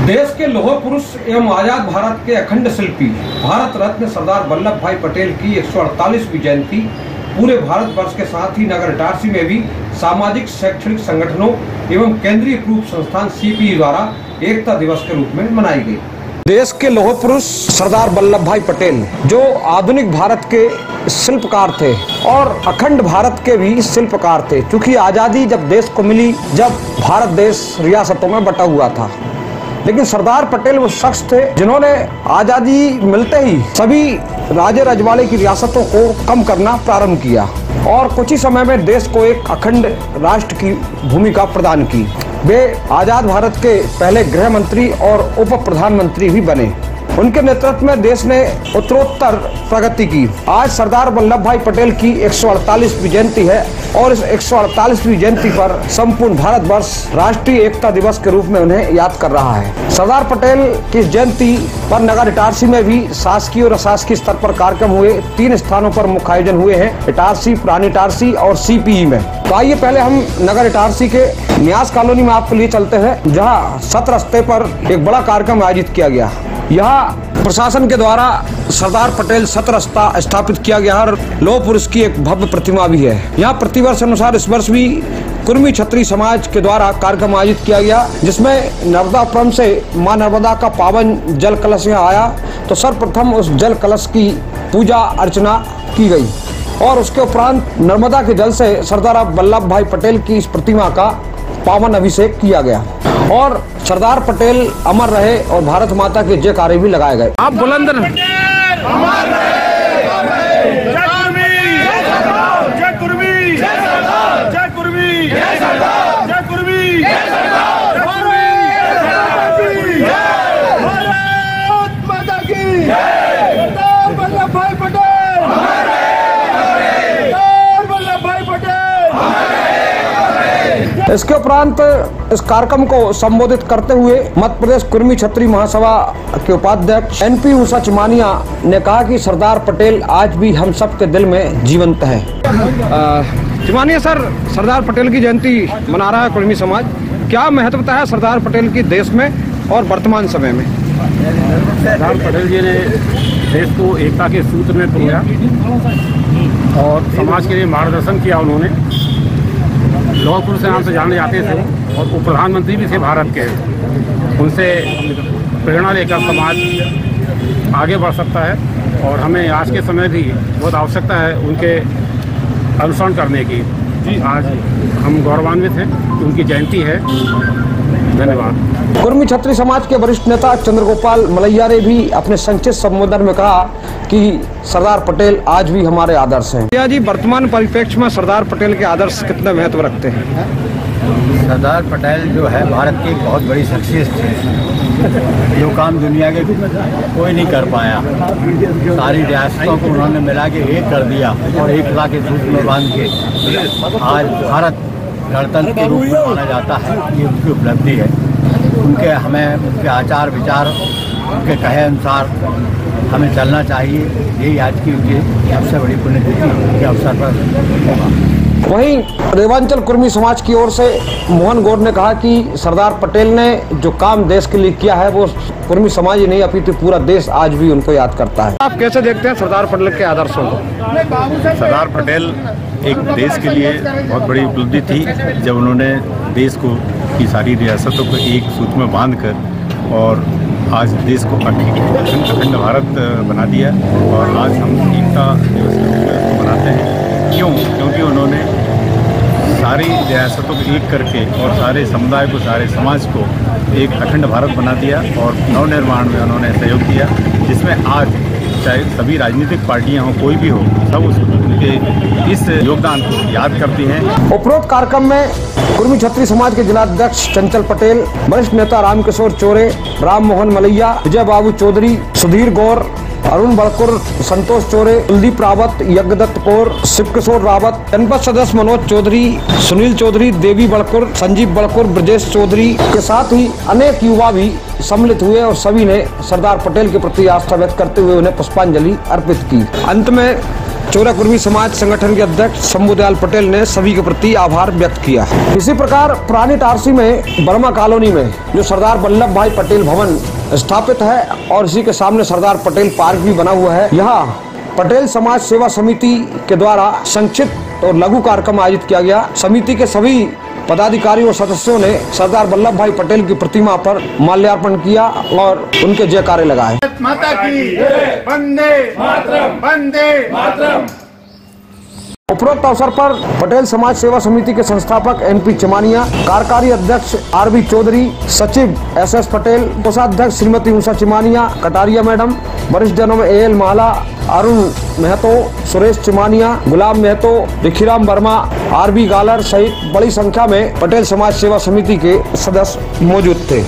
देश के लौह पुरुष एवं आजाद भारत के अखंड शिल्पी भारत रत्न सरदार वल्लभ भाई पटेल की 148वीं जयंती पूरे भारतवर्ष के साथ ही नगर इटारसी में भी सामाजिक शैक्षणिक संगठनों एवं केंद्रीय प्रूफ संस्थान सीपीई द्वारा एकता दिवस के रूप में मनाई गई। देश के लौह पुरुष सरदार वल्लभ भाई पटेल जो आधुनिक भारत के शिल्पकार थे और अखंड भारत के भी शिल्पकार थे, क्योंकि आजादी जब देश को मिली, जब भारत देश रियासतों में बटा हुआ था, लेकिन सरदार पटेल वो शख्स थे जिन्होंने आजादी मिलते ही सभी राजे रजवाड़े की रियासतों को कम करना प्रारंभ किया और कुछ ही समय में देश को एक अखंड राष्ट्र की भूमिका प्रदान की। वे आजाद भारत के पहले गृह मंत्री और उप प्रधानमंत्री भी बने। उनके नेतृत्व में देश ने उत्तरोत्तर प्रगति की। आज सरदार वल्लभ भाई पटेल की 148वीं जयंती है और इस 148वीं जयंती पर संपूर्ण भारतवर्ष राष्ट्रीय एकता दिवस के रूप में उन्हें याद कर रहा है। सरदार पटेल की जयंती पर नगर इटारसी में भी शासकीय और अशासकीय स्तर पर कार्यक्रम हुए। 3 स्थानों पर मुख्य आयोजन हुए हैं, इटारसी, पुरानी इटारसी और सीपीई में। तो आइए पहले हम नगर इटारसी के न्यास कॉलोनी में आपके लिए चलते हैं, जहाँ 7 रस्ते पर एक बड़ा कार्यक्रम आयोजित किया गया। यहाँ प्रशासन के द्वारा सरदार पटेल सतरस्ता स्थापित किया गया और लौह पुरुष की एक भव्य प्रतिमा भी है। यहाँ प्रतिवर्ष अनुसार इस वर्ष भी कुर्मी क्षत्रिय समाज के द्वारा कार्यक्रम आयोजित किया गया, जिसमें नर्मदापुरम से मां नर्मदा का पावन जल कलश यहाँ आया। तो सर्वप्रथम उस जल कलश की पूजा अर्चना की गई और उसके उपरांत नर्मदा के जल से सरदार वल्लभ भाई पटेल की इस प्रतिमा का पावन अभिषेक किया गया और सरदार पटेल अमर रहे और भारत माता के जयकारे भी लगाए गए। आप बुलंद इसके उपरांत इस कार्यक्रम को संबोधित करते हुए मध्य प्रदेश कुर्मी क्षत्रिय महासभा के उपाध्यक्ष एनपी उषा चिमानिया ने कहा कि सरदार पटेल आज भी हम सब के दिल में जीवंत है। चिमानिया सर, सरदार पटेल की जयंती मना रहा है कुर्मी समाज, क्या महत्वता है सरदार पटेल की देश में और वर्तमान समय में? सरदार पटेल जी ने देश को एकता के सूत्र में पिरोया और समाज के लिए मार्गदर्शन किया। उन्होंने लौह पुरुष के नाम से जाने जाते थे और वो प्रधानमंत्री भी थे भारत के। उनसे प्रेरणा लेकर समाज आगे बढ़ सकता है और हमें आज के समय भी बहुत आवश्यकता है उनके अनुसरण करने की। आज हम गौरवान्वित हैं कि उनकी जयंती है। धन्यवाद। कुर्मी क्षत्रिय समाज के वरिष्ठ नेता चंद्रगोपाल मलैया ने भी अपने संक्षिप्त संबोधन में कहा कि सरदार पटेल आज भी हमारे आदर्श हैं। भैया जी, वर्तमान परिप्रेक्ष्य में सरदार पटेल के आदर्श कितना महत्व रखते हैं? सरदार पटेल जो है भारत की बहुत बड़ी शख्सियत थी, जो काम दुनिया के कोई नहीं कर पाया। सारी रियासतों को उन्होंने मिला के एक कर दिया और एकता के सूत्र में बांध के आज भारत गणतंत्र के रूप में माना जाता है। ये उनकी उपलब्धि है। उनके आचार विचार, उनके कहे अनुसार हमें चलना चाहिए। यही आज की उनकी सबसे बड़ी पुण्यतिथि के अवसर पर होगा। वहीं रेवांचल कुर्मी समाज की ओर से मोहन गौर ने कहा कि सरदार पटेल ने जो काम देश के लिए किया है वो कुर्मी समाज ही नहीं अपितु पूरा देश आज भी उनको याद करता है। आप कैसे देखते हैं सरदार पटेल के आदर्शों को? सरदार पटेल एक देश के लिए बहुत बड़ी उपलब्धि थी जब उन्होंने देश को की सारी रियासतों को एक सूत्र में बांधकर और आज देश को अखंड भारत बना दिया और आज हम एकता दिवस के रूप में मनाते हैं। क्यों? क्योंकि उन्होंने सारी रियासतों को एक करके और सारे समुदाय को, सारे समाज को एक अखंड भारत बना दिया और नवनिर्माण में उन्होंने सहयोग किया, जिसमें आज चाहे सभी राजनीतिक पार्टियां हों, कोई भी हो, सब उनके इस योगदान को याद करती हैं। उपरोक्त कार्यक्रम में कुर्मी क्षत्रिय समाज के जिलाध्यक्ष चंचल पटेल, वरिष्ठ नेता रामकिशोर चोरे, राम मोहन मलैया, विजय बाबू चौधरी, सुधीर गौर, अरुण बड़कुर, संतोष चोरे, कुलदीप रावत, यज्ञदत्त कौर, शिव किशोर रावत, जनपद सदस्य मनोज चौधरी, सुनील चौधरी, देवी बड़कुर, संजीव बड़कुर, ब्रजेश चौधरी के साथ ही अनेक युवा भी सम्मिलित हुए और सभी ने सरदार पटेल के प्रति आस्था व्यक्त करते हुए उन्हें पुष्पांजलि अर्पित की। अंत में चौराकुर्मी समाज संगठन के अध्यक्ष शंभू दयाल पटेल ने सभी के प्रति आभार व्यक्त किया। इसी प्रकार पुरानी इटारसी में बर्मा कॉलोनी में जो सरदार वल्लभ भाई पटेल भवन स्थापित है और इसी के सामने सरदार पटेल पार्क भी बना हुआ है। यहाँ पटेल समाज सेवा समिति के द्वारा संक्षिप्त और लघु कार्यक्रम आयोजित किया गया। समिति के सभी पदाधिकारियों और सदस्यों ने सरदार वल्लभ भाई पटेल की प्रतिमा पर माल्यार्पण किया और उनके जयकारे लगाए। माता की वंदे मातरम, वंदे मातरम। उपरोक्त अवसर पर पटेल समाज सेवा समिति के संस्थापक एनपी चिमानिया, कार्यकारी अध्यक्ष आरबी चौधरी, सचिव एसएस पटेल, कोषाध्यक्ष श्रीमती उषा चिमानिया, कटारिया मैडम, वरिष्ठ जनों में एएल माला, अरुण महतो, सुरेश चिमानिया, गुलाम महतो, भिखीराम वर्मा, आरबी गालर सहित बड़ी संख्या में पटेल समाज सेवा समिति के सदस्य मौजूद थे।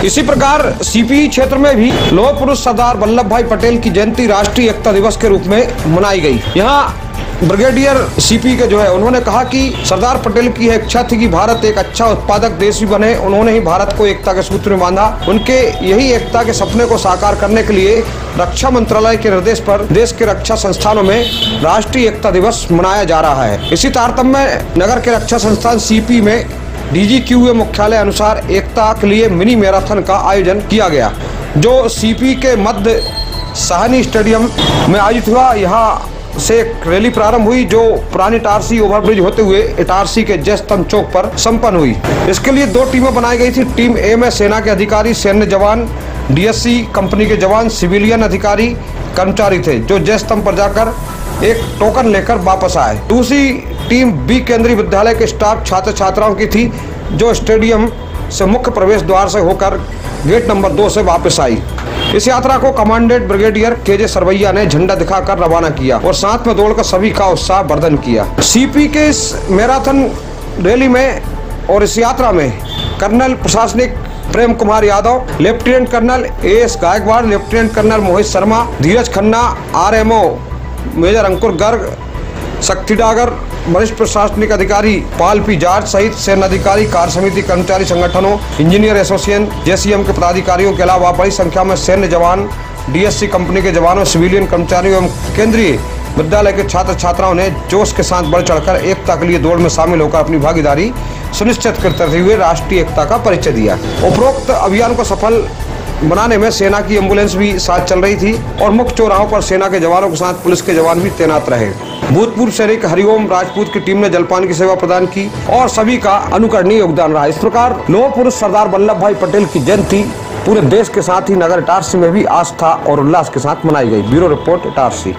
इसी प्रकार सीपीई क्षेत्र में भी लौह पुरुष सरदार वल्लभ भाई पटेल की जयंती राष्ट्रीय एकता दिवस के रूप में मनाई गई। यहाँ ब्रिगेडियर सीपी के जो है उन्होंने कहा कि सरदार पटेल की इच्छा थी कि भारत एक अच्छा उत्पादक देश भी बने। उन्होंने ही भारत को एकता के सूत्र में बांधा। उनके यही एकता के सपने को साकार करने के लिए रक्षा मंत्रालय के निर्देश पर देश के रक्षा संस्थानों में राष्ट्रीय एकता दिवस मनाया जा रहा है। इसी तारतम्य में नगर के रक्षा संस्थान सीपी में डीजीक्यूए मुख्यालय अनुसार एकता के लिए मिनी मैराथन का आयोजन किया गया, जो सीपी के मध्य साहनी स्टेडियम में आयोजित हुआ। यहाँ से एक रैली प्रारंभ हुई जो पुरानी इटारसी ओवरब्रिज होते हुए इटारसी के जय स्तंभ चौक पर संपन्न हुई। इसके लिए 2 टीमें बनाई गई थी। टीम ए में सेना के अधिकारी, सैन्य जवान, डीएससी कंपनी के जवान, सिविलियन अधिकारी, कर्मचारी थे जो जय स्तंभ पर जाकर एक टोकन लेकर वापस आए। दूसरी टीम बी केंद्रीय विद्यालय के स्टाफ छात्र छात्राओं की थी जो स्टेडियम से मुख्य प्रवेश द्वार से होकर गेट नंबर 2 से वापस आई। इस यात्रा को कमांडेंट ब्रिगेडियर केजे सरवैया ने झंडा दिखाकर रवाना किया और साथ में दौड़कर सभी का उत्साह वर्धन किया। सीपी के इस मैराथन रैली में और इस यात्रा में कर्नल प्रशासनिक Prem Kumar Yadav, lieutenant colonel AS Gaikwad, lieutenant colonel Mohit Sharma, Dheeraj Khanna, RMO major Ankur Garg, Shakti Dagar, वरिष्ठ प्रशासनिक अधिकारी पाल पी जाट सहित सेना अधिकारी, कार्य समिति, कर्मचारी संगठनों, इंजीनियर एसोसिएशन, जेसीएम के पदाधिकारियों के अलावा बड़ी संख्या में सैन्य जवान, डीएससी कंपनी के जवानों, सिविलियन कर्मचारियों एवं केंद्रीय विद्यालय के छात्र छात्राओं ने जोश के साथ बढ़ चढ़कर एकता के लिए दौड़ में शामिल होकर अपनी भागीदारी सुनिश्चित करते हुए राष्ट्रीय एकता का परिचय दिया। उपरोक्त अभियान को सफल बनाने में सेना की एम्बुलेंस भी साथ चल रही थी और मुख्य चौराहों पर सेना के जवानों के साथ पुलिस के जवान भी तैनात रहे। भूतपूर्व सैनिक हरिओम राजपूत की टीम ने जलपान की सेवा प्रदान की और सभी का अनुकरणीय योगदान रहा। इस प्रकार लौह पुरुष सरदार वल्लभ भाई पटेल की जयंती पूरे देश के साथ ही नगर इटारसी में भी आस्था और उल्लास के साथ मनाई गई। Bureau report Itarsi.